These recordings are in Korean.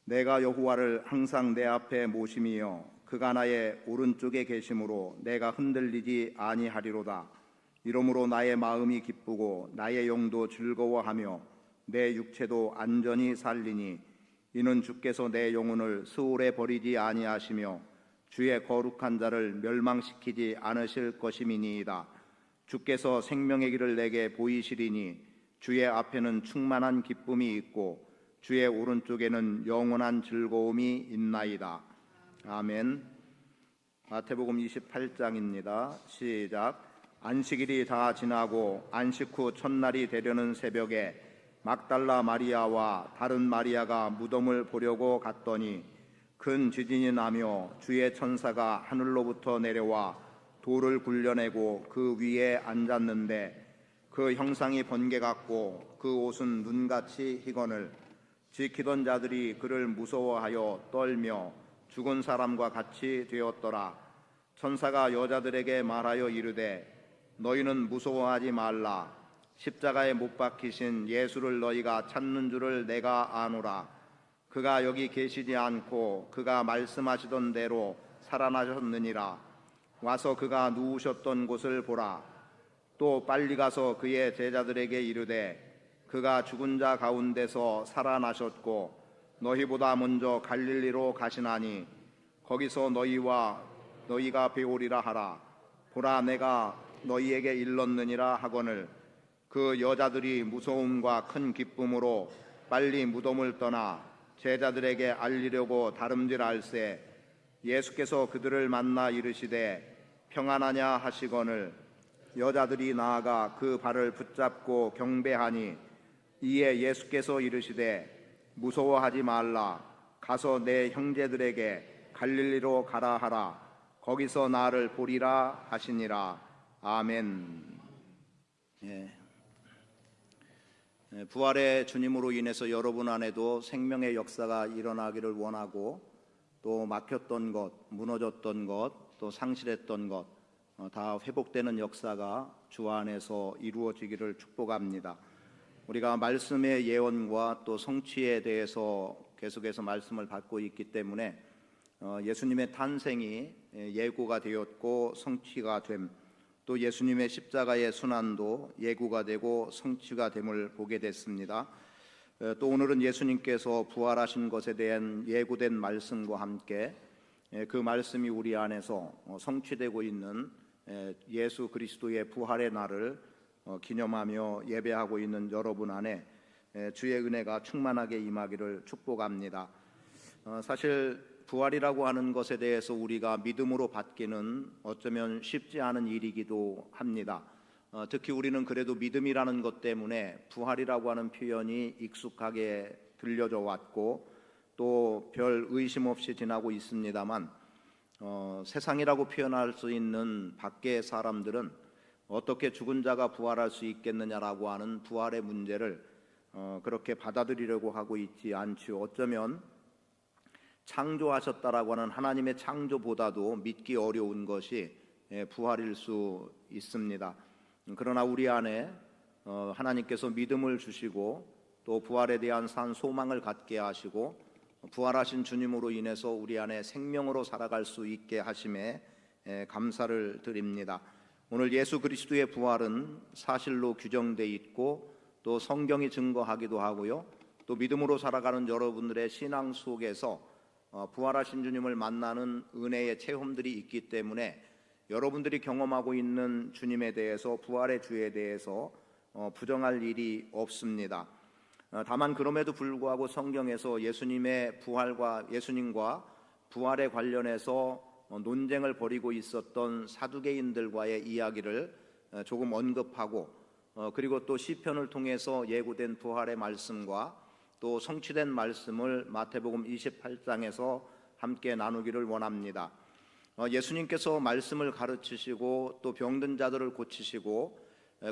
내가 여호와를 항상 내 앞에 모심이여 그가 나의 오른쪽에 계심으로 내가 흔들리지 아니하리로다. 이러므로 나의 마음이 기쁘고 나의 영도 즐거워하며 내 육체도 안전히 살리니 이는 주께서 내 영혼을 스올에 버리지 아니하시며 주의 거룩한 자를 멸망시키지 않으실 것임이니이다. 주께서 생명의 길을 내게 보이시리니 주의 앞에는 충만한 기쁨이 있고 주의 오른쪽에는 영원한 즐거움이 있나이다. 아멘. 마태복음 28장입니다. 시작. 안식일이 다 지나고 안식 후 첫날이 되려는 새벽에 막달라 마리아와 다른 마리아가 무덤을 보려고 갔더니 큰 지진이 나며 주의 천사가 하늘로부터 내려와 돌을 굴려내고 그 위에 앉았는데 그 형상이 번개 같고 그 옷은 눈같이 희거늘 지키던 자들이 그를 무서워하여 떨며 죽은 사람과 같이 되었더라. 천사가 여자들에게 말하여 이르되 너희는 무서워하지 말라. 십자가에 못 박히신 예수를 너희가 찾는 줄을 내가 아노라. 그가 여기 계시지 않고 그가 말씀하시던 대로 살아나셨느니라. 와서 그가 누우셨던 곳을 보라. 또 빨리 가서 그의 제자들에게 이르되 그가 죽은 자 가운데서 살아나셨고 너희보다 먼저 갈릴리로 가시나니 거기서 너희가 배우리라 하라. 보라, 내가 너희에게 일렀느니라 하거늘 그 여자들이 무서움과 큰 기쁨으로 빨리 무덤을 떠나 제자들에게 알리려고 다름질할세 예수께서 그들을 만나 이르시되 평안하냐 하시거늘 여자들이 나아가 그 발을 붙잡고 경배하니 이에 예수께서 이르시되 무서워하지 말라. 가서 내 형제들에게 갈릴리로 가라 하라. 거기서 나를 보리라 하시니라. 아멘. 부활의 주님으로 인해서 여러분 안에도 생명의 역사가 일어나기를 원하고 또 막혔던 것, 무너졌던 것, 또 상실했던 것 다 회복되는 역사가 주 안에서 이루어지기를 축복합니다. 우리가 말씀의 예언과 또 성취에 대해서 계속해서 말씀을 받고 있기 때문에 예수님의 탄생이 예고가 되었고 성취가 됨, 또 예수님의 십자가의 순환도 예고가 되고 성취가 됨을 보게 됐습니다. 또 오늘은 예수님께서 부활하신 것에 대한 예고된 말씀과 함께 그 말씀이 우리 안에서 성취되고 있는 예수 그리스도의 부활의 날을 기념하며 예배하고 있는 여러분 안에 주의 은혜가 충만하게 임하기를 축복합니다. 사실 부활이라고 하는 것에 대해서 우리가 믿음으로 받기는 어쩌면 쉽지 않은 일이기도 합니다. 특히 우리는 그래도 믿음이라는 것 때문에 부활이라고 하는 표현이 익숙하게 들려져 왔고 또 별 의심 없이 지나고 있습니다만 세상이라고 표현할 수 있는 밖의 사람들은 어떻게 죽은 자가 부활할 수 있겠느냐라고 하는 부활의 문제를 그렇게 받아들이려고 하고 있지 않지요. 어쩌면 창조하셨다라고 하는 하나님의 창조보다도 믿기 어려운 것이 부활일 수 있습니다. 그러나 우리 안에 하나님께서 믿음을 주시고 또 부활에 대한 산 소망을 갖게 하시고 부활하신 주님으로 인해서 우리 안에 생명으로 살아갈 수 있게 하심에 감사를 드립니다. 오늘 예수 그리스도의 부활은 사실로 규정되어 있고 또 성경이 증거하기도 하고요. 또 믿음으로 살아가는 여러분들의 신앙 속에서 부활하신 주님을 만나는 은혜의 체험들이 있기 때문에 여러분들이 경험하고 있는 주님에 대해서 부활의 주에 대해서 부정할 일이 없습니다. 다만 그럼에도 불구하고 성경에서 예수님과 부활에 관련해서 논쟁을 벌이고 있었던 사두개인들과의 이야기를 조금 언급하고 그리고 또 시편을 통해서 예고된 부활의 말씀과 또 성취된 말씀을 마태복음 28장에서 함께 나누기를 원합니다. 예수님께서 말씀을 가르치시고 또 병든 자들을 고치시고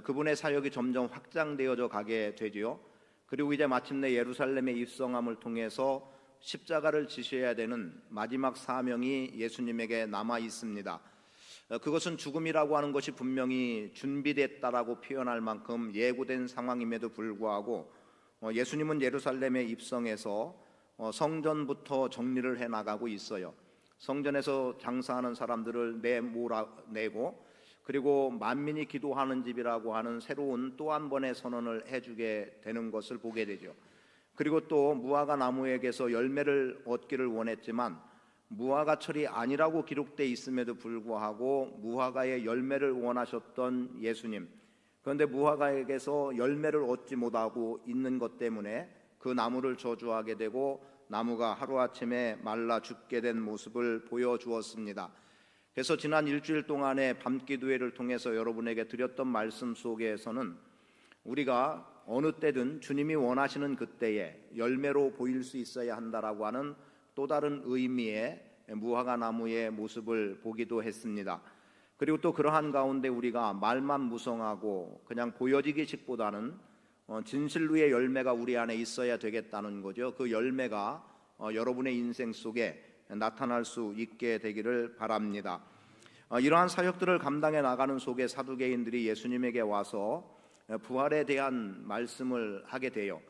그분의 사역이 점점 확장되어져 가게 되지요. 그리고 이제 마침내 예루살렘에 입성함을 통해서 십자가를 지셔야 되는 마지막 사명이 예수님에게 남아 있습니다. 그것은 죽음이라고 하는 것이 분명히 준비됐다라고 표현할 만큼 예고된 상황임에도 불구하고 예수님은 예루살렘에 입성해서 성전부터 정리를 해 나가고 있어요. 성전에서 장사하는 사람들을 내고 그리고 만민이 기도하는 집이라고 하는 새로운 또 한 번의 선언을 해주게 되는 것을 보게 되죠. 그리고 또 무화과 나무에게서 열매를 얻기를 원했지만 무화과철이 아니라고 기록되어 있음에도 불구하고 무화과의 열매를 원하셨던 예수님, 그런데 무화과에게서 열매를 얻지 못하고 있는 것 때문에 그 나무를 저주하게 되고 나무가 하루아침에 말라 죽게 된 모습을 보여주었습니다. 그래서 지난 일주일 동안의 밤기도회를 통해서 여러분에게 드렸던 말씀 속에서는 우리가 어느 때든 주님이 원하시는 그때에 열매로 보일 수 있어야 한다라고 하는 또 다른 의미의 무화과 나무의 모습을 보기도 했습니다. 그리고 또 그러한 가운데 우리가 말만 무성하고 그냥 보여지기식보다는 진실로의 열매가 우리 안에 있어야 되겠다는 거죠. 그 열매가 여러분의 인생 속에 나타날 수 있게 되기를 바랍니다. 이러한 사역들을 감당해 나가는 속에 사두개인들이 예수님에게 와서 부활에 대한 말씀을 하게 돼요.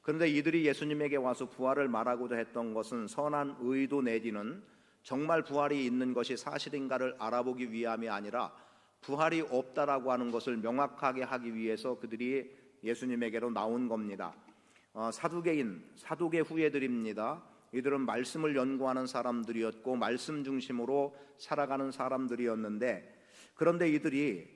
그런데 이들이 예수님에게 와서 부활을 말하고자 했던 것은 선한 의도 내지는 정말 부활이 있는 것이 사실인가를 알아보기 위함이 아니라 부활이 없다라고 하는 것을 명확하게 하기 위해서 그들이 예수님에게로 나온 겁니다. 사두개인, 사두개 후예들입니다. 이들은 말씀을 연구하는 사람들이었고 말씀 중심으로 살아가는 사람들이었는데, 그런데 이들이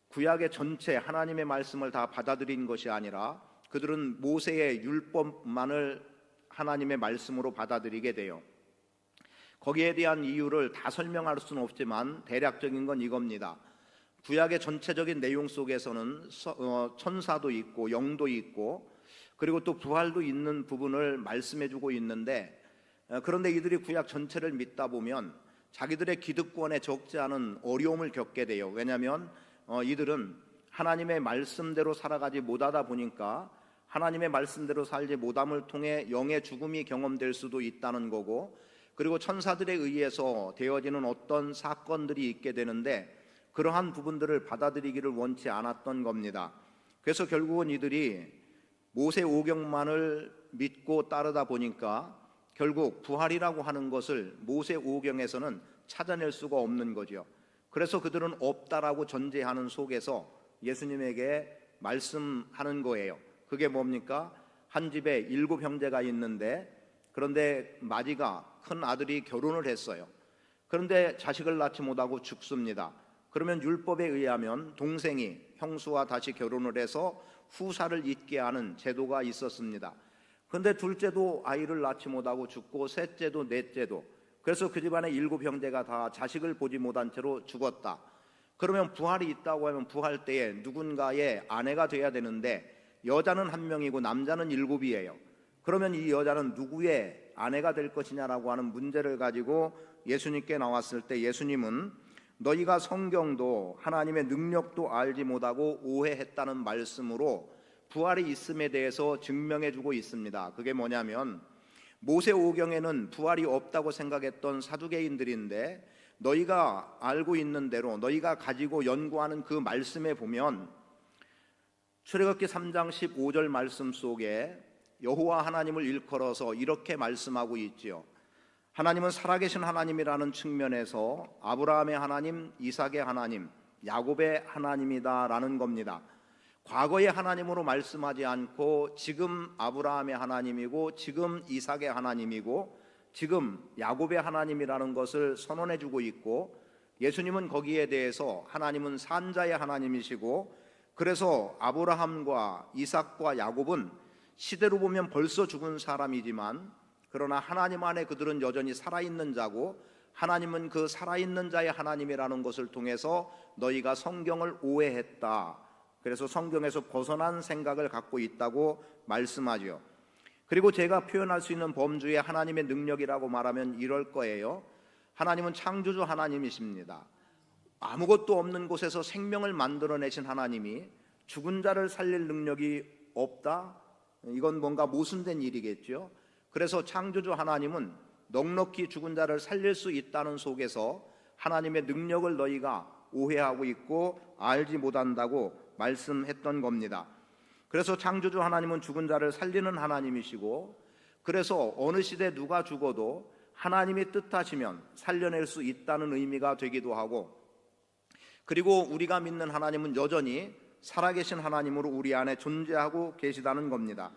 구약의 전체 하나님의 말씀을 다 받아들인 것이 아니라 그들은 모세의 율법만을 하나님의 말씀으로 받아들이게 돼요. 거기에 대한 이유를 다 설명할 수는 없지만 대략적인 건 이겁니다. 구약의 전체적인 내용 속에서는 천사도 있고 영도 있고 그리고 또 부활도 있는 부분을 말씀해주고 있는데, 그런데 이들이 구약 전체를 믿다 보면 자기들의 기득권에 적지 않은 어려움을 겪게 돼요. 왜냐하면 이들은 하나님의 말씀대로 살아가지 못하다 보니까 하나님의 말씀대로 살지 못함을 통해 영의 죽음이 경험될 수도 있다는 거고, 그리고 천사들에 의해서 되어지는 어떤 사건들이 있게 되는데 그러한 부분들을 받아들이기를 원치 않았던 겁니다. 그래서 결국은 이들이 모세 오경만을 믿고 따르다 보니까 결국 부활이라고 하는 것을 모세 오경에서는 찾아낼 수가 없는 거죠. 그래서 그들은 없다라고 전제하는 속에서 예수님에게 말씀하는 거예요. 그게 뭡니까? 한 집에 7 형제가 있는데, 그런데 마지가 큰 아들이 결혼을 했어요. 그런데 자식을 낳지 못하고 죽습니다. 그러면 율법에 의하면 동생이 형수와 다시 결혼을 해서 후사를 잇게 하는 제도가 있었습니다. 그런데 둘째도 아이를 낳지 못하고 죽고 셋째도 넷째도, 그래서 그 집안의 7 형제가 다 자식을 보지 못한 채로 죽었다. 그러면 부활이 있다고 하면 부활 때에 누군가의 아내가 돼야 되는데 여자는 1명이고 남자는 7이에요. 그러면 이 여자는 누구의 아내가 될 것이냐라고 하는 문제를 가지고 예수님께 나왔을 때 예수님은 너희가 성경도 하나님의 능력도 알지 못하고 오해했다는 말씀으로 부활이 있음에 대해서 증명해주고 있습니다. 그게 뭐냐면 모세 오경에는 부활이 없다고 생각했던 사두개인들인데 너희가 알고 있는 대로 너희가 가지고 연구하는 그 말씀에 보면 출애굽기 3장 15절 말씀 속에 여호와 하나님을 일컬어서 이렇게 말씀하고 있지요. 하나님은 살아계신 하나님이라는 측면에서 아브라함의 하나님, 이삭의 하나님, 야곱의 하나님이다라는 겁니다. 과거의 하나님으로 말씀하지 않고 지금 아브라함의 하나님이고 지금 이삭의 하나님이고 지금 야곱의 하나님이라는 것을 선언해주고 있고, 예수님은 거기에 대해서 하나님은 산자의 하나님이시고, 그래서 아브라함과 이삭과 야곱은 시대로 보면 벌써 죽은 사람이지만 그러나 하나님 안에 그들은 여전히 살아있는 자고, 하나님은 그 살아있는 자의 하나님이라는 것을 통해서 너희가 성경을 오해했다, 그래서 성경에서 벗어난 생각을 갖고 있다고 말씀하죠. 그리고 제가 표현할 수 있는 범주의 하나님의 능력이라고 말하면 이럴 거예요. 하나님은 창조주 하나님이십니다. 아무것도 없는 곳에서 생명을 만들어내신 하나님이 죽은 자를 살릴 능력이 없다? 이건 뭔가 모순된 일이겠죠. 그래서 창조주 하나님은 넉넉히 죽은 자를 살릴 수 있다는 속에서 하나님의 능력을 너희가 오해하고 있고 알지 못한다고 말씀했던 겁니다. 그래서 창조주 하나님은 죽은 자를 살리는 하나님이시고, 그래서 어느 시대 누가 죽어도 하나님이 뜻하시면 살려낼 수 있다는 의미가 되기도 하고, 그리고 우리가 믿는 하나님은 여전히 살아계신 하나님으로 우리 안에 존재하고 계시다는 겁니다.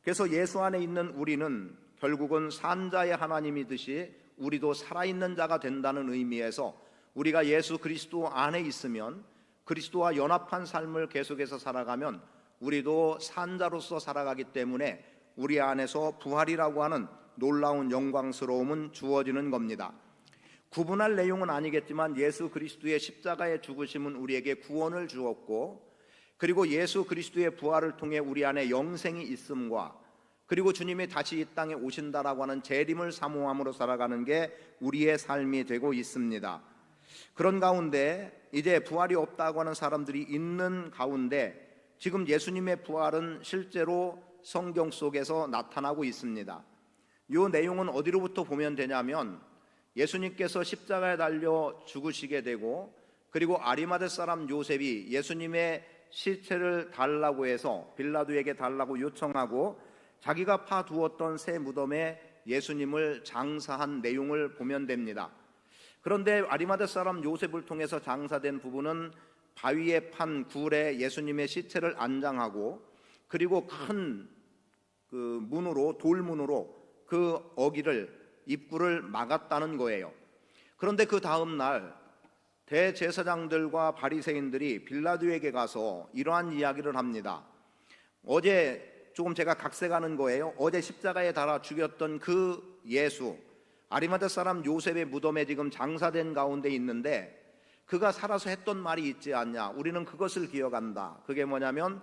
그래서 예수 안에 있는 우리는 결국은 산자의 하나님이듯이 우리도 살아있는 자가 된다는 의미에서 우리가 예수 그리스도 안에 있으면, 그리스도와 연합한 삶을 계속해서 살아가면 우리도 산자로서 살아가기 때문에 우리 안에서 부활이라고 하는 놀라운 영광스러움은 주어지는 겁니다. 구분할 내용은 아니겠지만 예수 그리스도의 십자가의 죽으심은 우리에게 구원을 주었고, 그리고 예수 그리스도의 부활을 통해 우리 안에 영생이 있음과, 그리고 주님이 다시 이 땅에 오신다라고 하는 재림을 사모함으로 살아가는 게 우리의 삶이 되고 있습니다. 그런 가운데 이제 부활이 없다고 하는 사람들이 있는 가운데 지금 예수님의 부활은 실제로 성경 속에서 나타나고 있습니다. 이 내용은 어디로부터 보면 되냐면, 예수님께서 십자가에 달려 죽으시게 되고, 그리고 아리마대 사람 요셉이 예수님의 시체를 달라고 해서 빌라도에게 달라고 요청하고 자기가 파두었던 새 무덤에 예수님을 장사한 내용을 보면 됩니다. 그런데 아리마대 사람 요셉을 통해서 장사된 부분은 바위에 판 굴에 예수님의 시체를 안장하고, 그리고 큰 문으로, 돌문으로 그 입구를 막았다는 거예요. 그런데 그 다음 날 대제사장들과 바리새인들이 빌라도에게 가서 이러한 이야기를 합니다. 어제 조금 제가 각색하는 거예요. 어제 십자가에 달아 죽였던 그 예수, 아리마대 사람 요셉의 무덤에 지금 장사된 가운데 있는데 그가 살아서 했던 말이 있지 않냐, 우리는 그것을 기억한다. 그게 뭐냐면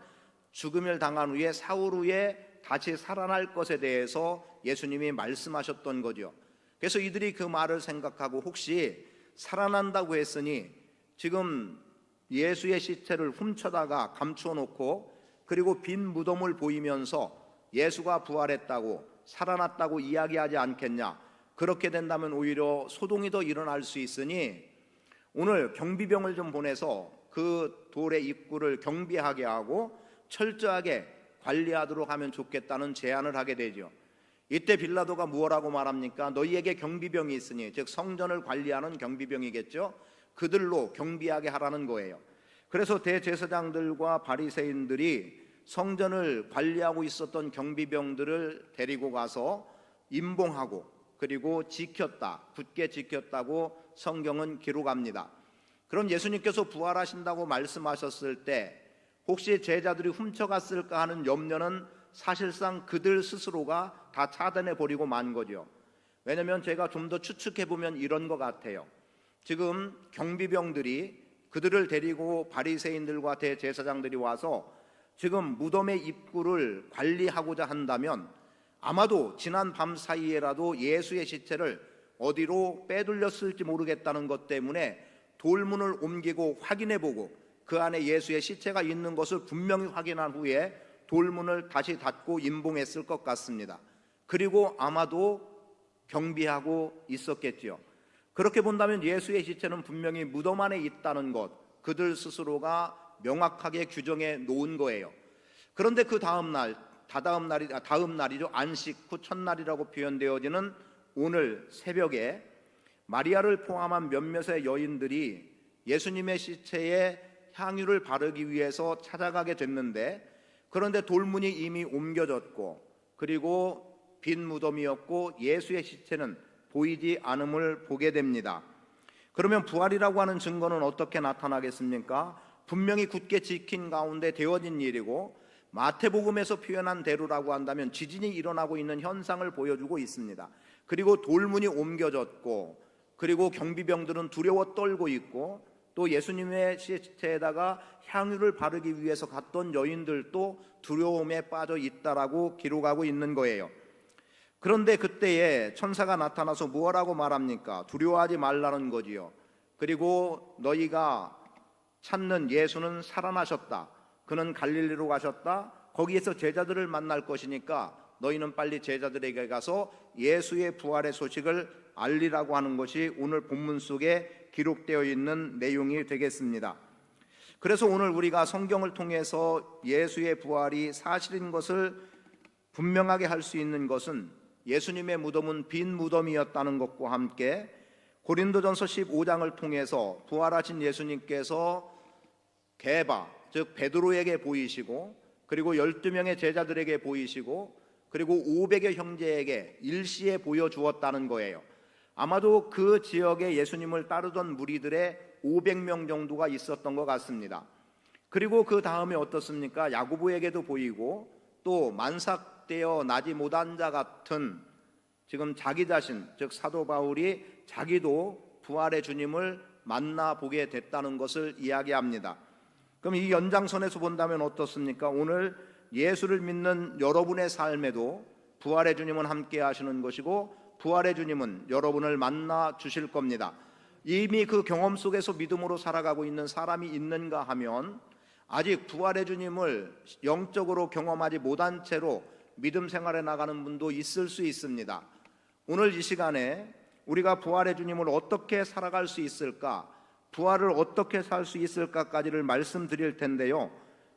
죽음을 당한 후에 사흘 후에 다시 살아날 것에 대해서 예수님이 말씀하셨던 거죠. 그래서 이들이 그 말을 생각하고, 혹시 살아난다고 했으니 지금 예수의 시체를 훔쳐다가 감추어 놓고, 그리고 빈 무덤을 보이면서 예수가 부활했다고 살아났다고 이야기하지 않겠냐, 그렇게 된다면 오히려 소동이 더 일어날 수 있으니 오늘 경비병을 좀 보내서 그 돌의 입구를 경비하게 하고 철저하게 관리하도록 하면 좋겠다는 제안을 하게 되죠. 이때 빌라도가 무엇라고 말합니까? 너희에게 경비병이 있으니, 즉 성전을 관리하는 경비병이겠죠. 그들로 경비하게 하라는 거예요. 그래서 대제사장들과 바리새인들이 성전을 관리하고 있었던 경비병들을 데리고 가서 임봉하고, 그리고 지켰다, 굳게 지켰다고 성경은 기록합니다. 그럼 예수님께서 부활하신다고 말씀하셨을 때 혹시 제자들이 훔쳐갔을까 하는 염려는 사실상 그들 스스로가 다 차단해 버리고 만 거죠. 왜냐하면 제가 좀 더 추측해 보면 이런 것 같아요. 지금 경비병들이 그들을 데리고 바리새인들과 대제사장들이 와서 지금 무덤의 입구를 관리하고자 한다면 아마도 지난 밤 사이에라도 예수의 시체를 어디로 빼돌렸을지 모르겠다는 것 때문에 돌문을 옮기고 확인해보고 그 안에 예수의 시체가 있는 것을 분명히 확인한 후에 돌문을 다시 닫고 임봉했을 것 같습니다. 그리고 아마도 경비하고 있었겠지요. 그렇게 본다면 예수의 시체는 분명히 무덤 안에 있다는 것, 그들 스스로가 명확하게 규정해 놓은 거예요. 그런데 그 다음 날이죠. 안식 후 첫날이라고 표현되어지는 오늘 새벽에 마리아를 포함한 몇몇의 여인들이 예수님의 시체에 향유를 바르기 위해서 찾아가게 됐는데, 그런데 돌문이 이미 옮겨졌고, 그리고 빈 무덤이었고 예수의 시체는 보이지 않음을 보게 됩니다. 그러면 부활이라고 하는 증거는 어떻게 나타나겠습니까? 분명히 굳게 지킨 가운데 되어진 일이고, 마태복음에서 표현한 대로라고 한다면 지진이 일어나고 있는 현상을 보여주고 있습니다. 그리고 돌문이 옮겨졌고, 그리고 경비병들은 두려워 떨고 있고, 또 예수님의 시체에다가 향유를 바르기 위해서 갔던 여인들도 두려움에 빠져 있다라고 기록하고 있는 거예요. 그런데 그때에 천사가 나타나서 무엇라고 말합니까? 두려워하지 말라는 거지요. 그리고 너희가 찾는 예수는 살아나셨다. 그는 갈릴리로 가셨다. 거기에서 제자들을 만날 것이니까 너희는 빨리 제자들에게 가서 예수의 부활의 소식을 알리라고 하는 것이 오늘 본문 속에 기록되어 있는 내용이 되겠습니다. 그래서 오늘 우리가 성경을 통해서 예수의 부활이 사실인 것을 분명하게 할 수 있는 것은 예수님의 무덤은 빈 무덤이었다는 것과 함께 고린도전서 15장을 통해서 부활하신 예수님께서 게바, 즉 베드로에게 보이시고, 그리고 12명의 제자들에게 보이시고, 그리고 500의 형제에게 일시에 보여주었다는 거예요. 아마도 그 지역에 예수님을 따르던 무리들의 500명 정도가 있었던 것 같습니다. 그리고 그 다음에 어떻습니까? 야고보에게도 보이고, 또 만삭되어 나지 못한 자 같은, 지금 자기 자신, 즉 사도 바울이 자기도 부활의 주님을 만나보게 됐다는 것을 이야기합니다. 그럼 이 연장선에서 본다면 어떻습니까? 오늘 예수를 믿는 여러분의 삶에도 부활의 주님은 함께 하시는 것이고, 부활의 주님은 여러분을 만나 주실 겁니다. 이미 그 경험 속에서 믿음으로 살아가고 있는 사람이 있는가 하면, 아직 부활의 주님을 영적으로 경험하지 못한 채로 믿음 생활에 나가는 분도 있을 수 있습니다. 오늘 이 시간에 우리가 부활의 주님을 어떻게 살아갈 수 있을까, 부활을 어떻게 살 수 있을까까지를 말씀드릴 텐데요,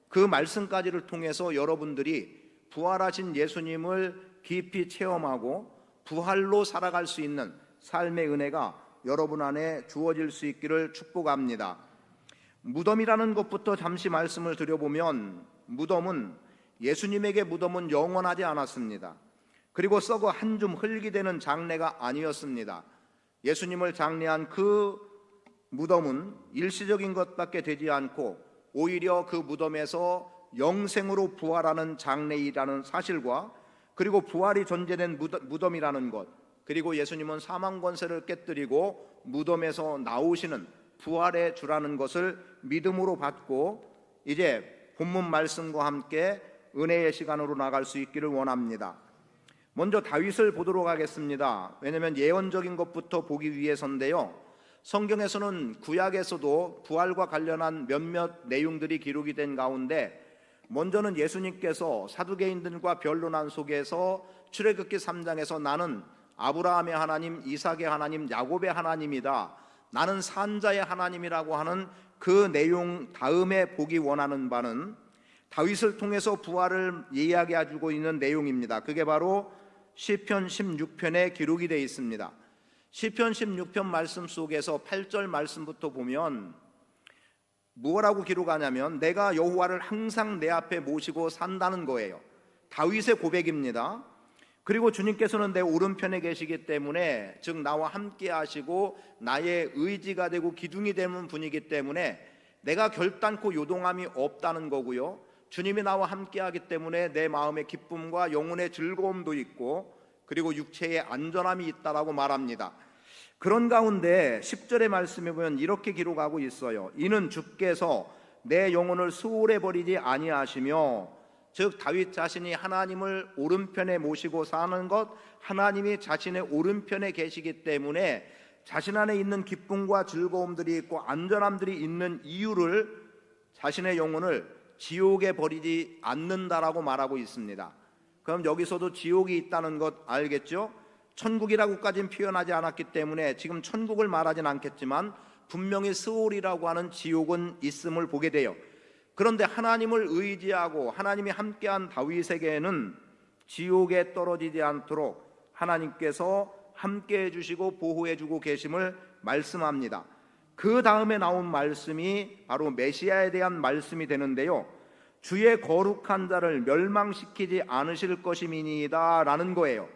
그 말씀까지를 통해서 여러분들이 부활하신 예수님을 깊이 체험하고 부활로 살아갈 수 있는 삶의 은혜가 여러분 안에 주어질 수 있기를 축복합니다. 무덤이라는 것부터 잠시 말씀을 드려보면, 무덤은, 예수님에게 무덤은 영원하지 않았습니다. 그리고 썩어 한 줌 흙이 되는 장례가 아니었습니다. 예수님을 장례한 그 무덤은 일시적인 것밖에 되지 않고 오히려 그 무덤에서 영생으로 부활하는 장례이라는 사실과, 그리고 부활이 존재된 무덤이라는 것, 그리고 예수님은 사망 권세를 깨뜨리고 무덤에서 나오시는 부활의 주라는 것을 믿음으로 받고, 이제 본문 말씀과 함께 은혜의 시간으로 나갈 수 있기를 원합니다. 먼저 다윗을 보도록 하겠습니다. 왜냐하면 예언적인 것부터 보기 위해서인데요, 성경에서는 구약에서도 부활과 관련한 몇몇 내용들이 기록이 된 가운데, 먼저는 예수님께서 사두개인들과 변론한 속에서 출애굽기 3장에서 나는 아브라함의 하나님, 이삭의 하나님, 야곱의 하나님이다, 나는 산자의 하나님이라고 하는 그 내용 다음에 보기 원하는 바는 다윗을 통해서 부활을 이야기해주고 있는 내용입니다. 그게 바로 시편 16편에 기록이 되어 있습니다. 시편 16편 말씀 속에서 8절 말씀부터 보면 뭐라고 기록하냐면, 내가 여호와를 항상 내 앞에 모시고 산다는 거예요. 다윗의 고백입니다. 그리고 주님께서는 내 오른편에 계시기 때문에, 즉 나와 함께 하시고 나의 의지가 되고 기둥이 되는 분이기 때문에 내가 결단코 요동함이 없다는 거고요, 주님이 나와 함께 하기 때문에 내 마음의 기쁨과 영혼의 즐거움도 있고, 그리고 육체의 안전함이 있다라고 말합니다. 그런 가운데 10절의 말씀에 보면 이렇게 기록하고 있어요. 이는 주께서 내 영혼을 수월해 버리지 아니하시며, 즉 다윗 자신이 하나님을 오른편에 모시고 사는 것, 하나님이 자신의 오른편에 계시기 때문에 자신 안에 있는 기쁨과 즐거움들이 있고 안전함들이 있는 이유를, 자신의 영혼을 지옥에 버리지 않는다라고 말하고 있습니다. 그럼 여기서도 지옥이 있다는 것 알겠죠? 천국이라고까지는 표현하지 않았기 때문에 지금 천국을 말하진 않겠지만 분명히 스올이라고 하는 지옥은 있음을 보게 돼요. 그런데 하나님을 의지하고 하나님이 함께한 다윗에게는 지옥에 떨어지지 않도록 하나님께서 함께해 주시고 보호해 주고 계심을 말씀합니다. 그 다음에 나온 말씀이 바로 메시아에 대한 말씀이 되는데요, 주의 거룩한 자를 멸망시키지 않으실 것임이니이다 라는 거예요.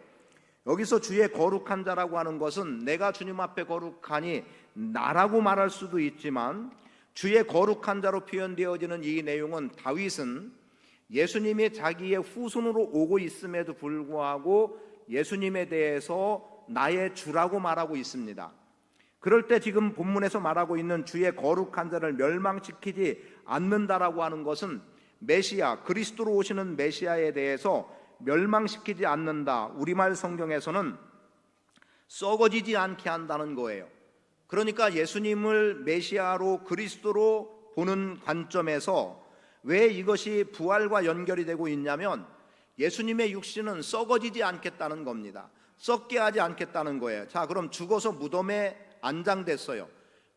여기서 주의 거룩한 자라고 하는 것은 내가 주님 앞에 거룩하니 나라고 말할 수도 있지만, 주의 거룩한 자로 표현되어지는 이 내용은 다윗은 예수님이 자기의 후손으로 오고 있음에도 불구하고 예수님에 대해서 나의 주라고 말하고 있습니다. 그럴 때 지금 본문에서 말하고 있는 주의 거룩한 자를 멸망시키지 않는다라고 하는 것은 메시아, 그리스도로 오시는 메시아에 대해서 멸망시키지 않는다, 우리말 성경에서는 썩어지지 않게 한다는 거예요. 그러니까 예수님을 메시아로 그리스도로 보는 관점에서 왜 이것이 부활과 연결이 되고 있냐면, 예수님의 육신은 썩어지지 않겠다는 겁니다. 썩게 하지 않겠다는 거예요. 자, 그럼 죽어서 무덤에 안장됐어요.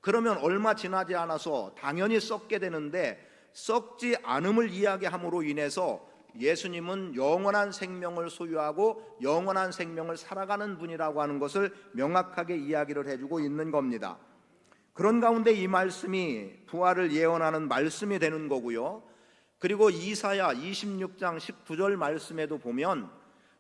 그러면 얼마 지나지 않아서 당연히 썩게 되는데, 썩지 않음을 이야기함으로 인해서 예수님은 영원한 생명을 소유하고 영원한 생명을 살아가는 분이라고 하는 것을 명확하게 이야기를 해주고 있는 겁니다. 그런 가운데 이 말씀이 부활을 예언하는 말씀이 되는 거고요. 그리고 이사야 26장 19절 말씀에도 보면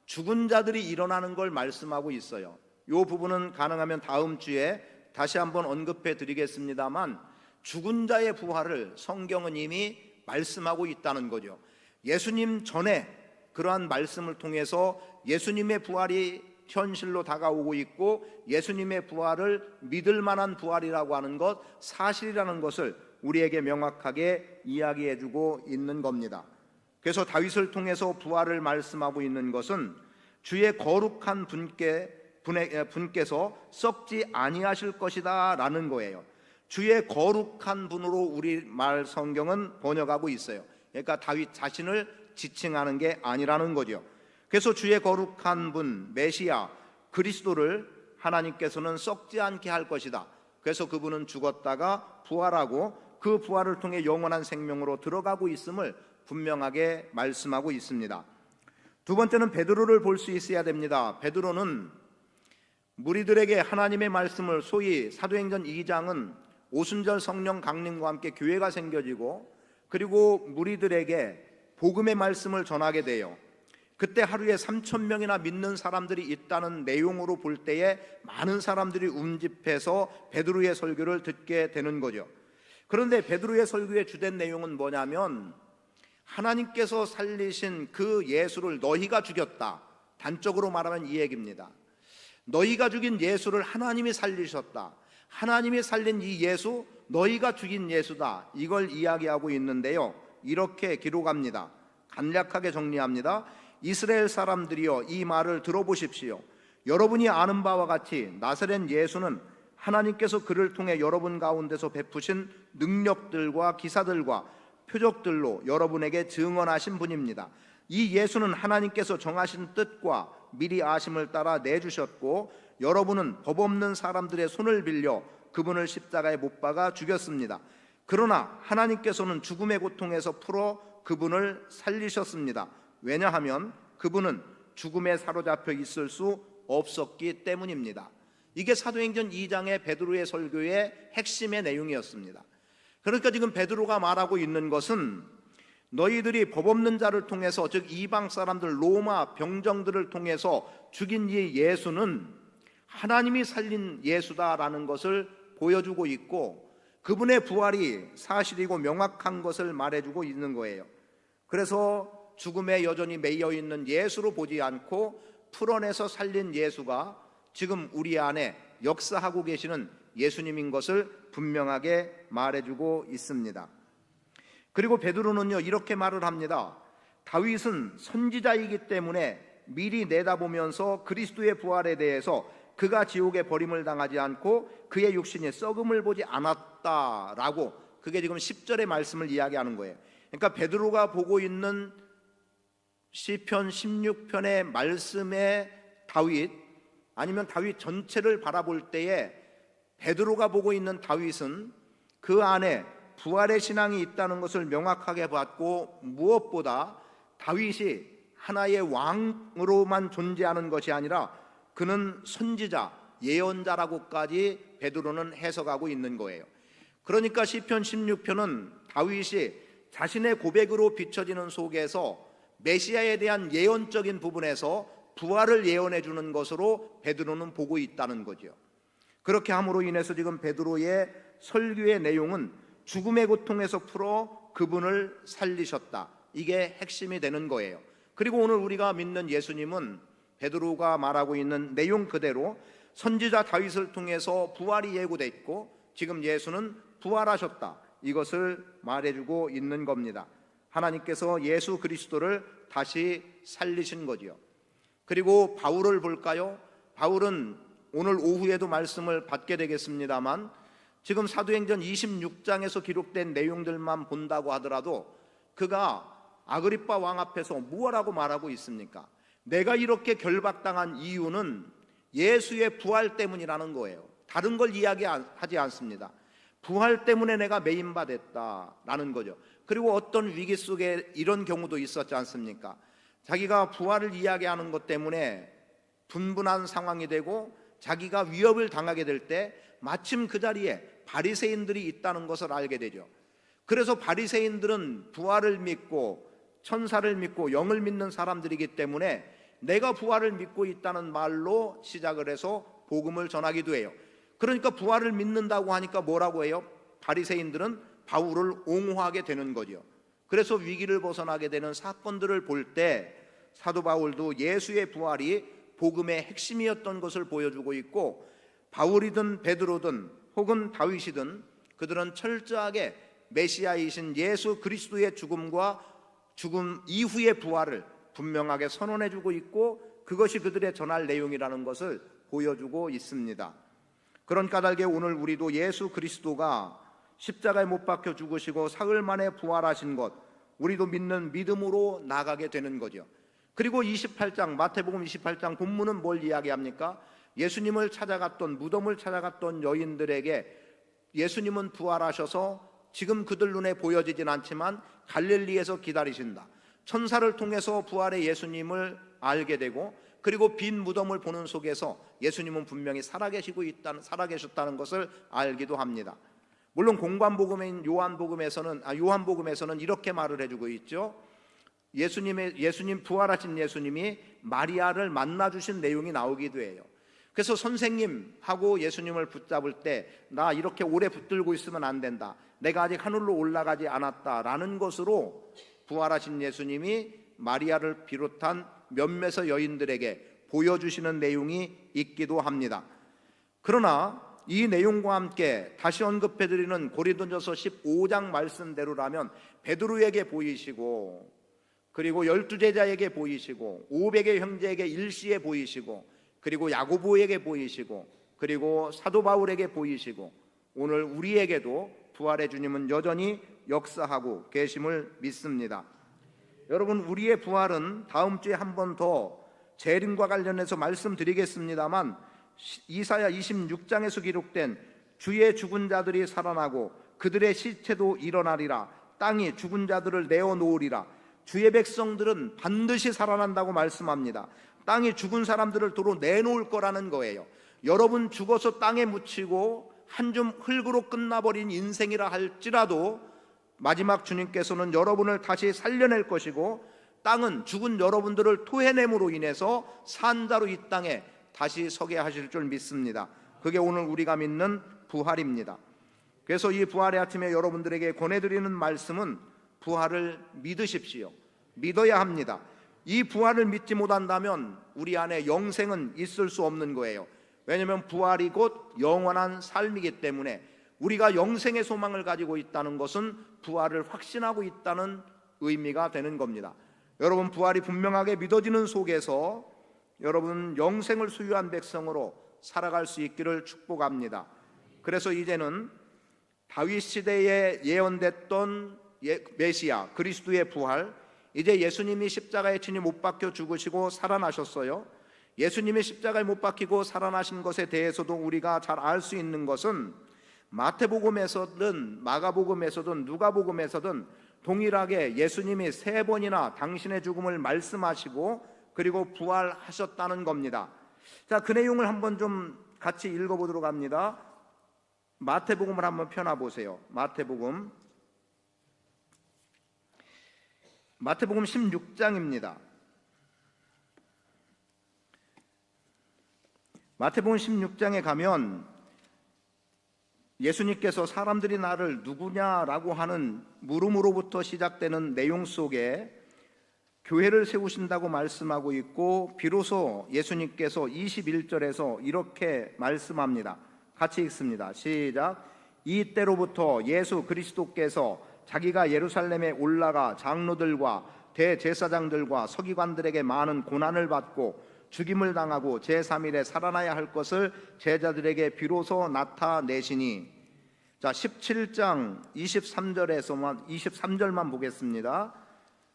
죽은 자들이 일어나는 걸 말씀하고 있어요. 이 부분은 가능하면 다음 주에 다시 한번 언급해 드리겠습니다만, 죽은 자의 부활을 성경은 이미 말씀하고 있다는 거죠. 예수님 전에 그러한 말씀을 통해서 예수님의 부활이 현실로 다가오고 있고, 예수님의 부활을 믿을 만한 부활이라고 하는 것, 사실이라는 것을 우리에게 명확하게 이야기해 주고 있는 겁니다. 그래서 다윗을 통해서 부활을 말씀하고 있는 것은 주의 거룩한 분께서 썩지 아니하실 것이다 라는 거예요. 주의 거룩한 분으로 우리말 성경은 번역하고 있어요. 그러니까 다윗 자신을 지칭하는 게 아니라는 거죠. 그래서 주의 거룩한 분 메시아 그리스도를 하나님께서는 썩지 않게 할 것이다. 그래서 그분은 죽었다가 부활하고 그 부활을 통해 영원한 생명으로 들어가고 있음을 분명하게 말씀하고 있습니다. 두 번째는 베드로를 볼 수 있어야 됩니다. 베드로는 무리들에게 하나님의 말씀을, 소위 사도행전 2장은 오순절 성령 강림과 함께 교회가 생겨지고, 그리고 무리들에게 복음의 말씀을 전하게 돼요. 그때 하루에 3,000명이나 믿는 사람들이 있다는 내용으로 볼 때에 많은 사람들이 운집해서 베드로의 설교를 듣게 되는 거죠. 그런데 베드로의 설교의 주된 내용은 뭐냐면, 하나님께서 살리신 그 예수를 너희가 죽였다. 단적으로 말하면 이 얘기입니다. 너희가 죽인 예수를 하나님이 살리셨다. 하나님이 살린 이 예수, 너희가 죽인 예수다. 이걸 이야기하고 있는데요, 이렇게 기록합니다. 간략하게 정리합니다. 이스라엘 사람들이여, 이 말을 들어보십시오. 여러분이 아는 바와 같이 나사렛 예수는 하나님께서 그를 통해 여러분 가운데서 베푸신 능력들과 기사들과 표적들로 여러분에게 증언하신 분입니다. 이 예수는 하나님께서 정하신 뜻과 미리 아심을 따라 내주셨고, 여러분은 법 없는 사람들의 손을 빌려 그분을 십자가에 못 박아 죽였습니다. 그러나 하나님께서는 죽음의 고통에서 풀어 그분을 살리셨습니다. 왜냐하면 그분은 죽음에 사로잡혀 있을 수 없었기 때문입니다. 이게 사도행전 2장의 베드로의 설교의 핵심의 내용이었습니다. 그러니까 지금 베드로가 말하고 있는 것은, 너희들이 법 없는 자를 통해서, 즉 이방 사람들, 로마 병정들을 통해서 죽인 이 예수는 하나님이 살린 예수다라는 것을 보여주고 있고, 그분의 부활이 사실이고 명확한 것을 말해주고 있는 거예요. 그래서 죽음에 여전히 매여 있는 예수로 보지 않고 풀어내서 살린 예수가 지금 우리 안에 역사하고 계시는 예수님인 것을 분명하게 말해주고 있습니다. 그리고 베드로는요, 이렇게 말을 합니다. 다윗은 선지자이기 때문에 미리 내다보면서 그리스도의 부활에 대해서 그가 지옥에 버림을 당하지 않고 그의 육신이 썩음을 보지 않았다라고, 그게 지금 10절의 말씀을 이야기하는 거예요. 그러니까 베드로가 보고 있는 시편 16편의 말씀의 다윗, 아니면 다윗 전체를 바라볼 때에 베드로가 보고 있는 다윗은 그 안에 부활의 신앙이 있다는 것을 명확하게 봤고, 무엇보다 다윗이 하나의 왕으로만 존재하는 것이 아니라 그는 선지자, 예언자라고까지 베드로는 해석하고 있는 거예요. 그러니까 시편 16편은 다윗이 자신의 고백으로 비춰지는 속에서 메시아에 대한 예언적인 부분에서 부활을 예언해 주는 것으로 베드로는 보고 있다는 거죠. 그렇게 함으로 인해서 지금 베드로의 설교의 내용은 죽음의 고통에서 풀어 그분을 살리셨다. 이게 핵심이 되는 거예요. 그리고 오늘 우리가 믿는 예수님은 베드로가 말하고 있는 내용 그대로 선지자 다윗을 통해서 부활이 예고됐고, 지금 예수는 부활하셨다. 이것을 말해주고 있는 겁니다. 하나님께서 예수 그리스도를 다시 살리신 거지요. 그리고 바울을 볼까요? 바울은 오늘 오후에도 말씀을 받게 되겠습니다만, 지금 사도행전 26장에서 기록된 내용들만 본다고 하더라도 그가 아그리빠 왕 앞에서 무엇라고 말하고 있습니까? 내가 이렇게 결박당한 이유는 예수의 부활 때문이라는 거예요. 다른 걸 이야기하지 않습니다. 부활 때문에 내가 매인받았다라는 거죠. 그리고 어떤 위기 속에 이런 경우도 있었지 않습니까? 자기가 부활을 이야기하는 것 때문에 분분한 상황이 되고 자기가 위협을 당하게 될 때 마침 그 자리에 바리새인들이 있다는 것을 알게 되죠. 그래서 바리새인들은 부활을 믿고 천사를 믿고 영을 믿는 사람들이기 때문에 내가 부활을 믿고 있다는 말로 시작을 해서 복음을 전하기도 해요. 그러니까 부활을 믿는다고 하니까 뭐라고 해요? 바리새인들은 바울을 옹호하게 되는 거죠. 그래서 위기를 벗어나게 되는 사건들을 볼 때 사도 바울도 예수의 부활이 복음의 핵심이었던 것을 보여주고 있고, 바울이든 베드로든 혹은 다윗이든 그들은 철저하게 메시아이신 예수 그리스도의 죽음과 죽음 이후의 부활을 분명하게 선언해주고 있고, 그것이 그들의 전할 내용이라는 것을 보여주고 있습니다. 그런 까닭에 오늘 우리도 예수 그리스도가 십자가에 못 박혀 죽으시고 사흘 만에 부활하신 것, 우리도 믿는 믿음으로 나가게 되는 거죠. 그리고 28장 마태복음 28장 본문은 뭘 이야기합니까? 예수님을 찾아갔던, 무덤을 찾아갔던 여인들에게 예수님은 부활하셔서 지금 그들 눈에 보여지진 않지만 갈릴리에서 기다리신다. 천사를 통해서 부활의 예수님을 알게 되고, 그리고 빈 무덤을 보는 속에서 예수님은 분명히 살아계셨다는 것을 알기도 합니다. 물론 공관복음인 요한복음에서는 이렇게 말을 해주고 있죠. 예수님 부활하신 예수님이 마리아를 만나 주신 내용이 나오기도 해요. 그래서 선생님하고 예수님을 붙잡을 때 나 이렇게 오래 붙들고 있으면 안 된다, 내가 아직 하늘로 올라가지 않았다라는 것으로 부활하신 예수님이 마리아를 비롯한 몇몇의 여인들에게 보여주시는 내용이 있기도 합니다. 그러나 이 내용과 함께 다시 언급해드리는 고린도전서 15장 말씀대로라면 베드로에게 보이시고, 그리고 12제자에게 보이시고, 500의 형제에게 일시에 보이시고, 그리고 야고보에게 보이시고, 그리고 사도 바울에게 보이시고, 오늘 우리에게도 부활의 주님은 여전히 역사하고 계심을 믿습니다. 여러분, 우리의 부활은 다음 주에 한 번 더 재림과 관련해서 말씀드리겠습니다만, 이사야 26장에서 기록된 주의 죽은 자들이 살아나고 그들의 시체도 일어나리라, 땅이 죽은 자들을 내어놓으리라, 주의 백성들은 반드시 살아난다고 말씀합니다. 땅이 죽은 사람들을 도로 내놓을 거라는 거예요. 여러분 죽어서 땅에 묻히고 한 줌 흙으로 끝나버린 인생이라 할지라도 마지막 주님께서는 여러분을 다시 살려낼 것이고, 땅은 죽은 여러분들을 토해냄으로 인해서 산자로 이 땅에 다시 서게 하실 줄 믿습니다. 그게 오늘 우리가 믿는 부활입니다. 그래서 이 부활의 아침에 여러분들에게 권해드리는 말씀은 부활을 믿으십시오. 믿어야 합니다. 이 부활을 믿지 못한다면 우리 안에 영생은 있을 수 없는 거예요. 왜냐하면 부활이 곧 영원한 삶이기 때문에 우리가 영생의 소망을 가지고 있다는 것은 부활을 확신하고 있다는 의미가 되는 겁니다. 여러분, 부활이 분명하게 믿어지는 속에서 여러분 영생을 소유한 백성으로 살아갈 수 있기를 축복합니다. 그래서 이제는 다윗 시대에 예언됐던 메시아 그리스도의 부활, 이제 예수님이 십자가에 친히 못 박혀 죽으시고 살아나셨어요. 예수님이 십자가에 못 박히고 살아나신 것에 대해서도 우리가 잘 알 수 있는 것은 마태복음에서든 마가복음에서든 누가복음에서든 동일하게 예수님이 3번이나 당신의 죽음을 말씀하시고 그리고 부활하셨다는 겁니다. 자, 그 내용을 한번 좀 같이 읽어보도록 합니다. 마태복음을 한번 펴놔보세요. 마태복음 16장입니다. 마태복음 16장에 가면 예수님께서 사람들이 나를 누구냐라고 하는 물음으로부터 시작되는 내용 속에 교회를 세우신다고 말씀하고 있고, 비로소 예수님께서 21절에서 이렇게 말씀합니다. 같이 읽습니다. 시작. 이때로부터 예수 그리스도께서 자기가 예루살렘에 올라가 장로들과 대제사장들과 서기관들에게 많은 고난을 받고 죽임을 당하고 제3일에 살아나야 할 것을 제자들에게 비로소 나타내시니. 자, 17장 23절만 보겠습니다.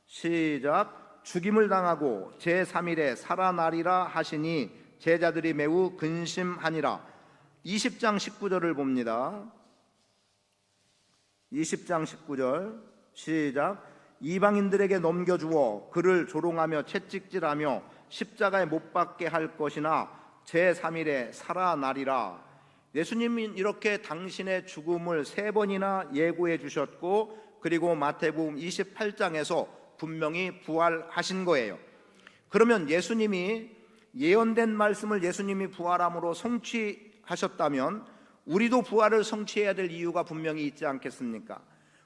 시작. 죽임을 당하고 제3일에 살아나리라 하시니 제자들이 매우 근심하니라. 20장 19절을 봅니다. 20장 19절 시작. 이방인들에게 넘겨주어 그를 조롱하며 채찍질하며 십자가에 못 박게 할 것이나 제3일에 살아나리라. 예수님은 이렇게 당신의 죽음을 3번이나 예고해 주셨고, 그리고 마태복음 28장에서 분명히 부활하신 거예요. 그러면 예수님이 예언된 말씀을 예수님이 부활함으로 성취하셨다면 우리도 부활을 성취해야 될 이유가 분명히 있지 않겠습니까?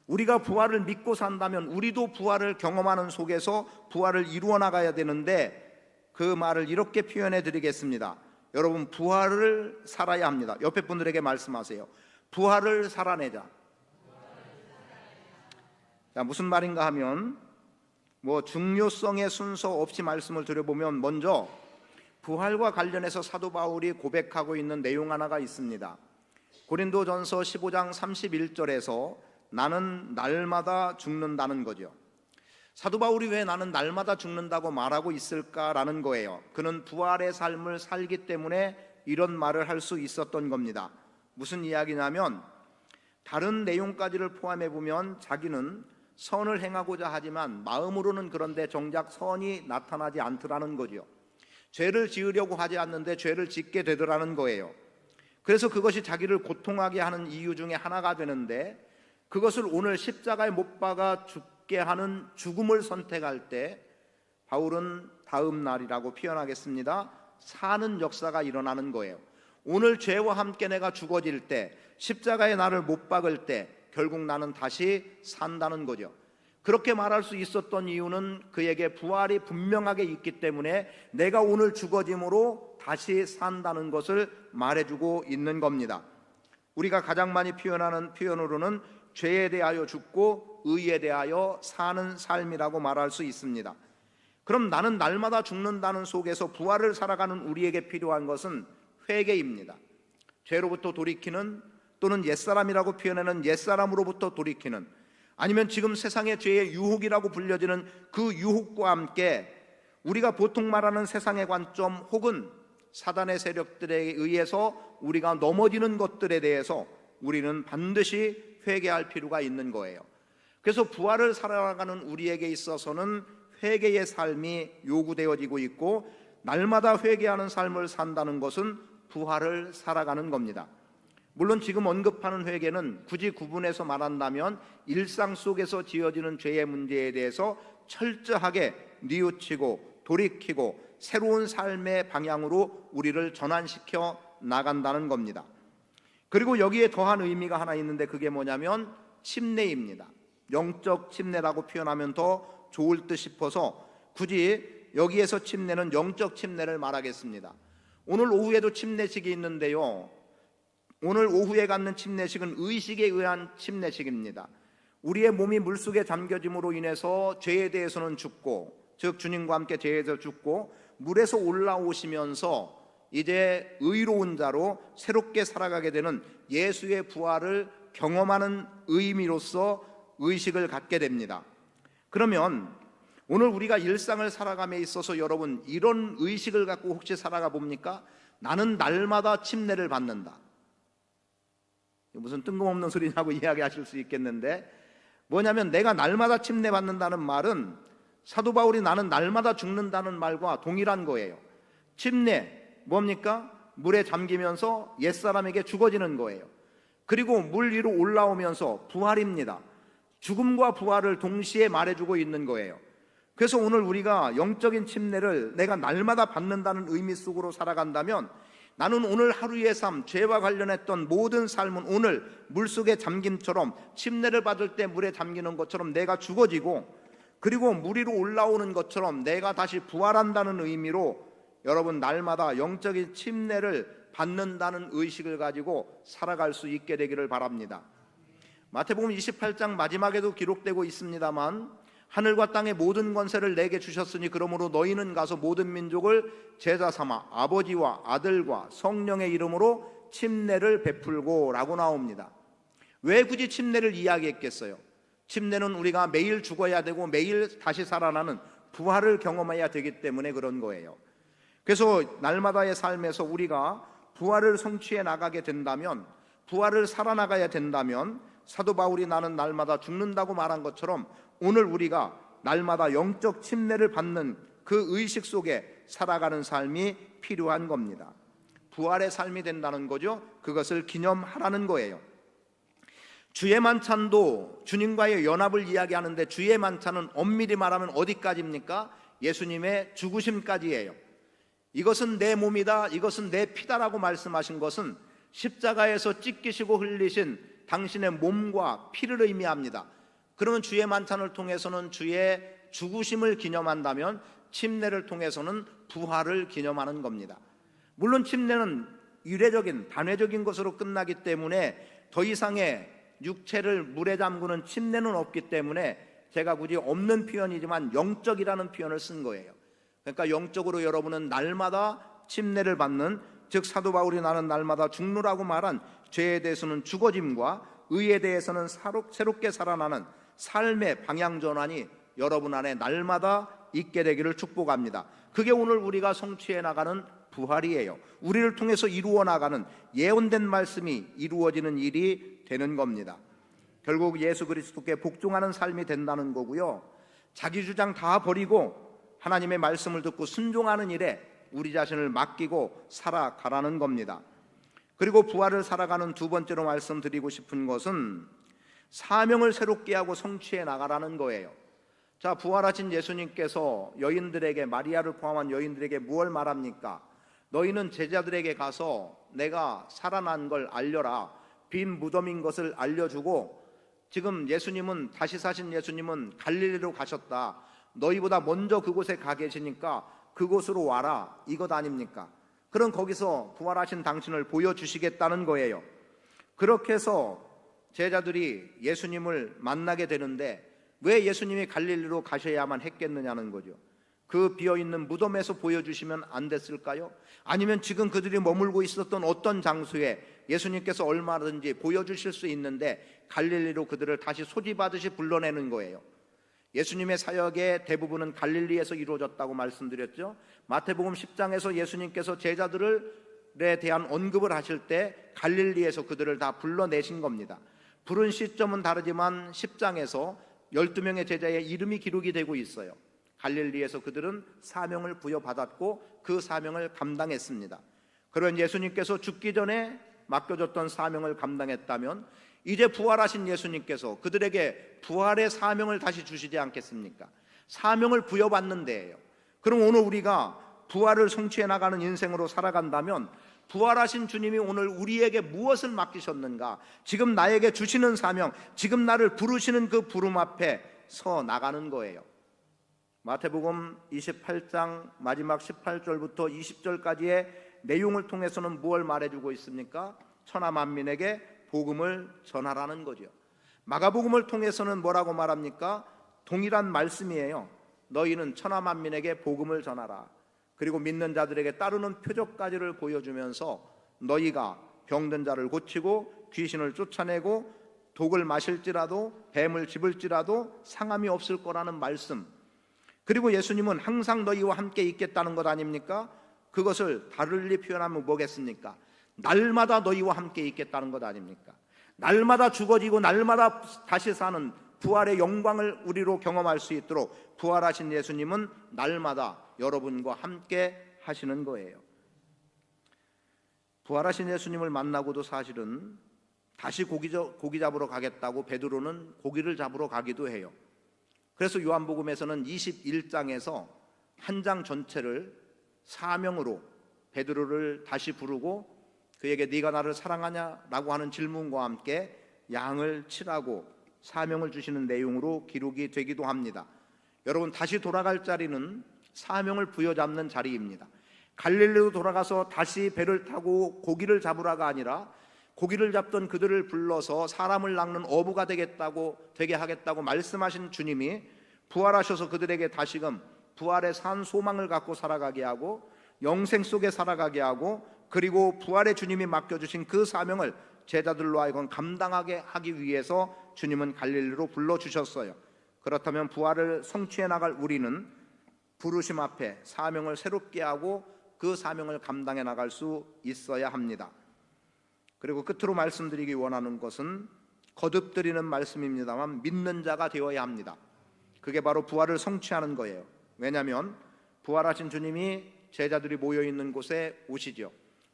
우리가 부활을 믿고 산다면 우리도 부활을 경험하는 속에서 부활을 이루어 나가야 되는데, 그 말을 이렇게 표현해 드리겠습니다. 여러분, 부활을 살아야 합니다. 옆에 분들에게 말씀하세요. 부활을 살아내자. 자, 무슨 말인가 하면 중요성의 순서 없이 말씀을 드려보면, 먼저 부활과 관련해서 사도 바울이 고백하고 있는 내용 하나가 있습니다. 고린도전서 15장 31절에서 나는 날마다 죽는다는 거죠. 사도 바울이 왜 나는 날마다 죽는다고 말하고 있을까라는 거예요. 그는 부활의 삶을 살기 때문에 이런 말을 할 수 있었던 겁니다. 무슨 이야기냐면, 다른 내용까지를 포함해 보면 자기는 선을 행하고자 하지만 마음으로는 그런데 정작 선이 나타나지 않더라는 거죠. 죄를 지으려고 하지 않는데 죄를 짓게 되더라는 거예요. 그래서 그것이 자기를 고통하게 하는 이유 중에 하나가 되는데, 그것을 오늘 십자가에 못 박아 죽게 하는 죽음을 선택할 때 바울은 다음 날이라고 표현하겠습니다. 사는 역사가 일어나는 거예요. 오늘 죄와 함께 내가 죽어질 때, 십자가에 나를 못 박을 때 결국 나는 다시 산다는 거죠. 그렇게 말할 수 있었던 이유는 그에게 부활이 분명하게 있기 때문에 내가 오늘 죽어짐으로 다시 산다는 것을 말해주고 있는 겁니다. 우리가 가장 많이 표현하는 표현으로는 죄에 대하여 죽고 의에 대하여 사는 삶이라고 말할 수 있습니다. 그럼 나는 날마다 죽는다는 속에서 부활을 살아가는 우리에게 필요한 것은 회개입니다. 죄로부터 돌이키는, 또는 옛사람이라고 표현하는 옛사람으로부터 돌이키는, 아니면 지금 세상의 죄의 유혹이라고 불려지는 그 유혹과 함께 우리가 보통 말하는 세상의 관점 혹은 사단의 세력들에 의해서 우리가 넘어지는 것들에 대해서 우리는 반드시 회개할 필요가 있는 거예요. 그래서 부활을 살아가는 우리에게 있어서는 회개의 삶이 요구되어지고 있고, 날마다 회개하는 삶을 산다는 것은 부활을 살아가는 겁니다. 물론 지금 언급하는 회개는 굳이 구분해서 말한다면 일상 속에서 지어지는 죄의 문제에 대해서 철저하게 뉘우치고 돌이키고 새로운 삶의 방향으로 우리를 전환시켜 나간다는 겁니다. 그리고 여기에 더한 의미가 하나 있는데, 그게 뭐냐면 침례입니다. 영적 침례라고 표현하면 더 좋을 듯 싶어서 굳이 여기에서 침례는 영적 침례를 말하겠습니다. 오늘 오후에도 침례식이 있는데요, 오늘 오후에 갖는 침례식은 의식에 의한 침례식입니다. 우리의 몸이 물속에 잠겨짐으로 인해서 죄에 대해서는 죽고, 즉 주님과 함께 죄에서 죽고 물에서 올라오시면서 이제 의로운 자로 새롭게 살아가게 되는 예수의 부활을 경험하는 의미로서 의식을 갖게 됩니다. 그러면 오늘 우리가 일상을 살아감에 있어서 여러분, 이런 의식을 갖고 혹시 살아가 봅니까? 나는 날마다 침례를 받는다. 무슨 뜬금없는 소리냐고 이야기하실 수 있겠는데, 뭐냐면 내가 날마다 침례 받는다는 말은 사도 바울이 나는 날마다 죽는다는 말과 동일한 거예요. 침례 뭡니까? 물에 잠기면서 옛사람에게 죽어지는 거예요. 그리고 물 위로 올라오면서 부활입니다. 죽음과 부활을 동시에 말해주고 있는 거예요. 그래서 오늘 우리가 영적인 침례를 내가 날마다 받는다는 의미 속으로 살아간다면, 나는 오늘 하루의 삶, 죄와 관련했던 모든 삶은 오늘 물속에 잠김처럼, 침례를 받을 때 물에 잠기는 것처럼 내가 죽어지고, 그리고 물 위로 올라오는 것처럼 내가 다시 부활한다는 의미로 여러분, 날마다 영적인 침례를 받는다는 의식을 가지고 살아갈 수 있게 되기를 바랍니다. 마태복음 28장 마지막에도 기록되고 있습니다만, 하늘과 땅의 모든 권세를 내게 주셨으니 그러므로 너희는 가서 모든 민족을 제자 삼아 아버지와 아들과 성령의 이름으로 침례를 베풀고 라고 나옵니다. 왜 굳이 침례를 이야기했겠어요? 침례는 우리가 매일 죽어야 되고 매일 다시 살아나는 부활을 경험해야 되기 때문에 그런 거예요. 그래서 날마다의 삶에서 우리가 부활을 성취해 나가게 된다면, 부활을 살아나가야 된다면 사도 바울이 나는 날마다 죽는다고 말한 것처럼 오늘 우리가 날마다 영적 침례를 받는 그 의식 속에 살아가는 삶이 필요한 겁니다. 부활의 삶이 된다는 거죠. 그것을 기념하라는 거예요. 주의 만찬도 주님과의 연합을 이야기하는데, 주의 만찬은 엄밀히 말하면 어디까지입니까? 예수님의 죽으심까지예요. 이것은 내 몸이다, 이것은 내 피다라고 말씀하신 것은 십자가에서 찢기시고 흘리신 당신의 몸과 피를 의미합니다. 그러면 주의 만찬을 통해서는 주의 죽으심을 기념한다면 침례를 통해서는 부활을 기념하는 겁니다. 물론 침례는 유례적인 단회적인 것으로 끝나기 때문에 더 이상의 육체를 물에 잠그는 침례는 없기 때문에 제가 굳이 없는 표현이지만 영적이라는 표현을 쓴 거예요. 그러니까 영적으로 여러분은 날마다 침례를 받는, 즉 사도 바울이 나는 날마다 죽노라고 말한 죄에 대해서는 죽어짐과 의에 대해서는 새롭게 살아나는 삶의 방향 전환이 여러분 안에 날마다 있게 되기를 축복합니다. 그게 오늘 우리가 성취해 나가는 부활이에요. 우리를 통해서 이루어 나가는 예언된 말씀이 이루어지는 일이 되는 겁니다. 결국 예수 그리스도께 복종하는 삶이 된다는 거고요. 자기 주장 다 버리고 하나님의 말씀을 듣고 순종하는 일에 우리 자신을 맡기고 살아가라는 겁니다. 그리고 부활을 살아가는 두 번째로 말씀드리고 싶은 것은 사명을 새롭게 하고 성취해 나가라는 거예요. 자, 부활하신 예수님께서 여인들에게, 마리아를 포함한 여인들에게 무엇을 말합니까? 너희는 제자들에게 가서 내가 살아난 걸 알려라, 빈 무덤인 것을 알려주고, 지금 예수님은, 다시 사신 예수님은 갈릴리로 가셨다, 너희보다 먼저 그곳에 가 계시니까 그곳으로 와라, 이것 아닙니까? 그럼 거기서 부활하신 당신을 보여주시겠다는 거예요. 그렇게 해서 제자들이 예수님을 만나게 되는데, 왜 예수님이 갈릴리로 가셔야만 했겠느냐는 거죠. 그 비어있는 무덤에서 보여주시면 안 됐을까요? 아니면 지금 그들이 머물고 있었던 어떤 장소에 예수님께서 얼마든지 보여주실 수 있는데 갈릴리로 그들을 다시 소집하듯이 불러내는 거예요. 예수님의 사역의 대부분은 갈릴리에서 이루어졌다고 말씀드렸죠. 마태복음 10장에서 예수님께서 제자들에 대한 언급을 하실 때 갈릴리에서 그들을 다 불러내신 겁니다. 부른 시점은 다르지만 10장에서 12명의 제자의 이름이 기록이 되고 있어요. 갈릴리에서 그들은 사명을 부여받았고 그 사명을 감당했습니다. 그런 예수님께서 죽기 전에 맡겨졌던 사명을 감당했다면 이제 부활하신 예수님께서 그들에게 부활의 사명을 다시 주시지 않겠습니까? 사명을 부여받는 데예요. 그럼 오늘 우리가 부활을 성취해 나가는 인생으로 살아간다면 부활하신 주님이 오늘 우리에게 무엇을 맡기셨는가? 지금 나에게 주시는 사명, 지금 나를 부르시는 그 부름 앞에 서 나가는 거예요. 마태복음 28장 마지막 18절부터 20절까지의 내용을 통해서는 무엇을 말해주고 있습니까? 천하 만민에게 복음을 전하라는 거죠. 마가복음을 통해서는 뭐라고 말합니까? 동일한 말씀이에요. 너희는 천하 만민에게 복음을 전하라. 그리고 믿는 자들에게 따르는 표적까지를 보여주면서 너희가 병든 자를 고치고 귀신을 쫓아내고 독을 마실지라도 뱀을 집을지라도 상함이 없을 거라는 말씀. 그리고 예수님은 항상 너희와 함께 있겠다는 것 아닙니까? 그것을 다르게 표현하면 뭐겠습니까? 날마다 너희와 함께 있겠다는 것 아닙니까? 날마다 죽어지고 날마다 다시 사는 부활의 영광을 우리로 경험할 수 있도록 부활하신 예수님은 날마다 여러분과 함께 하시는 거예요. 부활하신 예수님을 만나고도 사실은 다시 고기 잡으러 가겠다고 베드로는 고기를 잡으러 가기도 해요. 그래서 요한복음에서는 21장에서 한 장 전체를 사명으로 베드로를 다시 부르고 그에게 네가 나를 사랑하냐라고 하는 질문과 함께 양을 치라고 사명을 주시는 내용으로 기록이 되기도 합니다. 여러분, 다시 돌아갈 자리는 사명을 부여잡는 자리입니다. 갈릴리로 돌아가서 다시 배를 타고 고기를 잡으라가 아니라 고기를 잡던 그들을 불러서 사람을 낚는 어부가 되게 하겠다고 말씀하신 주님이 부활하셔서 그들에게 다시금 부활의 산 소망을 갖고 살아가게 하고 영생 속에 살아가게 하고 그리고 부활의 주님이 맡겨주신 그 사명을 제자들로 하여금 감당하게 하기 위해서 주님은 갈릴리로 불러주셨어요. 그렇다면 부활을 성취해 나갈 우리는 부르심 앞에 사명을 새롭게 하고 그 사명을 감당해 나갈 수 있어야 합니다. 그리고 끝으로 말씀드리기 원하는 것은 거듭드리는 말씀입니다만 믿는 자가 되어야 합니다. 그게 바로 부활을 성취하는 거예요. 왜냐하면 부활하신 주님이 제자들이 모여있는 곳에 오시죠.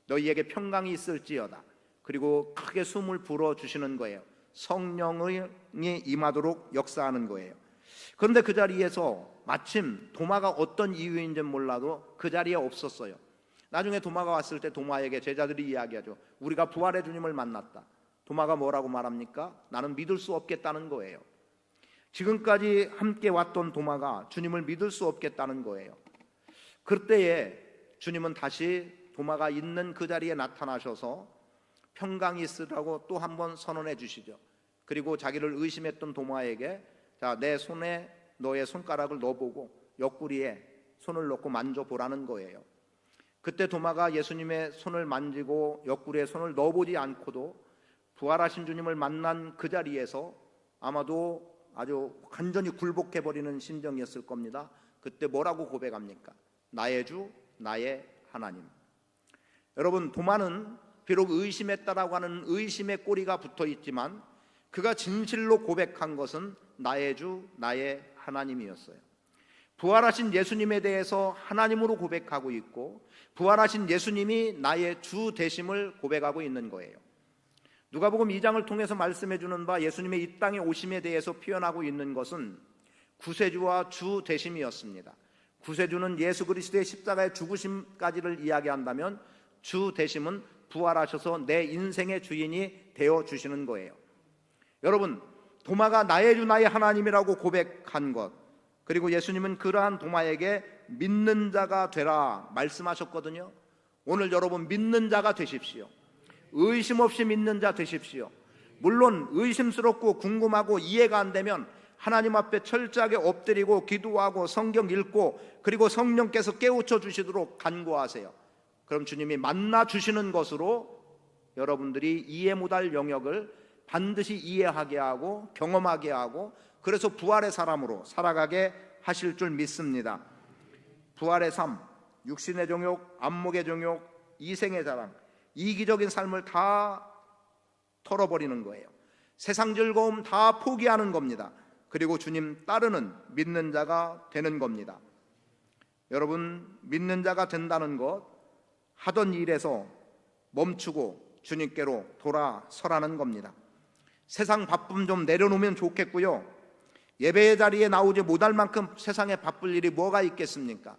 너희에게 평강이 있을지어다. 그리고 크게 숨을 불어주시는 거예요. 성령이 임하도록 역사하는 거예요. 그런데 그 자리에서 마침 도마가 어떤 이유인지 몰라도 그 자리에 없었어요. 나중에 도마가 왔을 때 도마에게 제자들이 이야기하죠. 우리가 부활의 주님을 만났다. 도마가 뭐라고 말합니까? 나는 믿을 수 없겠다는 거예요. 지금까지 함께 왔던 도마가 주님을 믿을 수 없겠다는 거예요. 그때에 주님은 다시 도마가 있는 그 자리에 나타나셔서 평강이 있으라고 또 한 번 선언해 주시죠. 그리고 자기를 의심했던 도마에게 자, 내 손에 너의 손가락을 넣어보고 옆구리에 손을 넣고 만져보라는 거예요. 그때 도마가 예수님의 손을 만지고 옆구리에 손을 넣어보지 않고도 부활하신 주님을 만난 그 자리에서 아마도 아주 완전히 굴복해버리는 심정이었을 겁니다. 그때 뭐라고 고백합니까? 나의 주, 나의 하나님. 여러분, 도마는 비록 의심했다라고 하는 의심의 꼬리가 붙어있지만 그가 진실로 고백한 것은 나의 주, 나의 하나님이었어요. 부활하신 예수님에 대해서 하나님으로 고백하고 있고 부활하신 예수님이 나의 주 되심을 고백하고 있는 거예요. 누가복음 2장을 통해서 말씀해 주는 바 예수님의 이 땅에 오심에 대해서 표현하고 있는 것은 구세주와 주 되심이었습니다. 구세주는 예수 그리스도의 십자가의 죽으심까지를 이야기한다면 주 되심은 부활하셔서 내 인생의 주인이 되어 주시는 거예요. 여러분, 도마가 나의 주 나의 하나님이라고 고백한 것, 그리고 예수님은 그러한 도마에게 믿는 자가 되라 말씀하셨거든요. 오늘 여러분 믿는 자가 되십시오. 의심 없이 믿는 자 되십시오. 물론 의심스럽고 궁금하고 이해가 안 되면 하나님 앞에 철저하게 엎드리고 기도하고 성경 읽고 그리고 성령께서 깨우쳐 주시도록 간구하세요. 그럼 주님이 만나 주시는 것으로 여러분들이 이해 못할 영역을 반드시 이해하게 하고 경험하게 하고 그래서 부활의 사람으로 살아가게 하실 줄 믿습니다. 부활의 삶, 육신의 정욕, 안목의 정욕, 이생의 자랑, 이기적인 삶을 다 털어버리는 거예요. 세상 즐거움 다 포기하는 겁니다. 그리고 주님 따르는 믿는 자가 되는 겁니다. 여러분, 믿는 자가 된다는 것, 하던 일에서 멈추고 주님께로 돌아서라는 겁니다. 세상 바쁨 좀 내려놓으면 좋겠고요. 예배의 자리에 나오지 못할 만큼 세상에 바쁠 일이 뭐가 있겠습니까?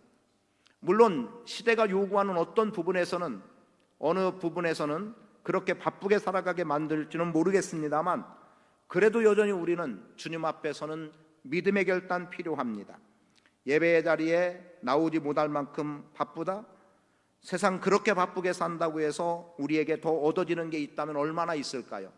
물론 시대가 요구하는 어떤 부분에서는 어느 부분에서는 그렇게 바쁘게 살아가게 만들지는 모르겠습니다만 그래도 여전히 우리는 주님 앞에서는 믿음의 결단 필요합니다. 예배의 자리에 나오지 못할 만큼 바쁘다? 세상 그렇게 바쁘게 산다고 해서 우리에게 더 얻어지는 게 있다면 얼마나 있을까요?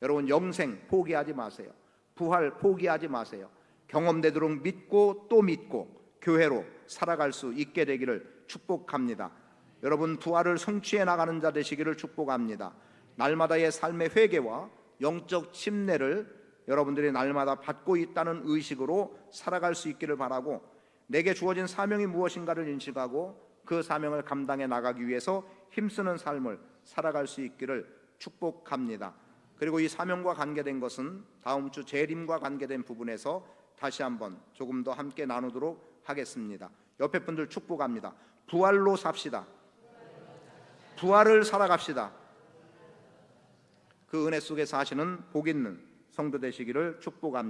여러분, 영생 포기하지 마세요. 부활 포기하지 마세요. 경험되도록 믿고 또 믿고 교회로 살아갈 수 있게 되기를 축복합니다. 여러분, 부활을 성취해 나가는 자 되시기를 축복합니다. 날마다의 삶의 회개와 영적 침례를 여러분들이 날마다 받고 있다는 의식으로 살아갈 수 있기를 바라고 내게 주어진 사명이 무엇인가를 인식하고 그 사명을 감당해 나가기 위해서 힘쓰는 삶을 살아갈 수 있기를 축복합니다. 그리고 이 사명과 관계된 것은 다음 주 재림과 관계된 부분에서 다시 한번 조금 더 함께 나누도록 하겠습니다. 옆에 분들 축복합니다. 부활로 삽시다. 부활을 살아갑시다. 그 은혜 속에 사시는 복 있는 성도 되시기를 축복합니다.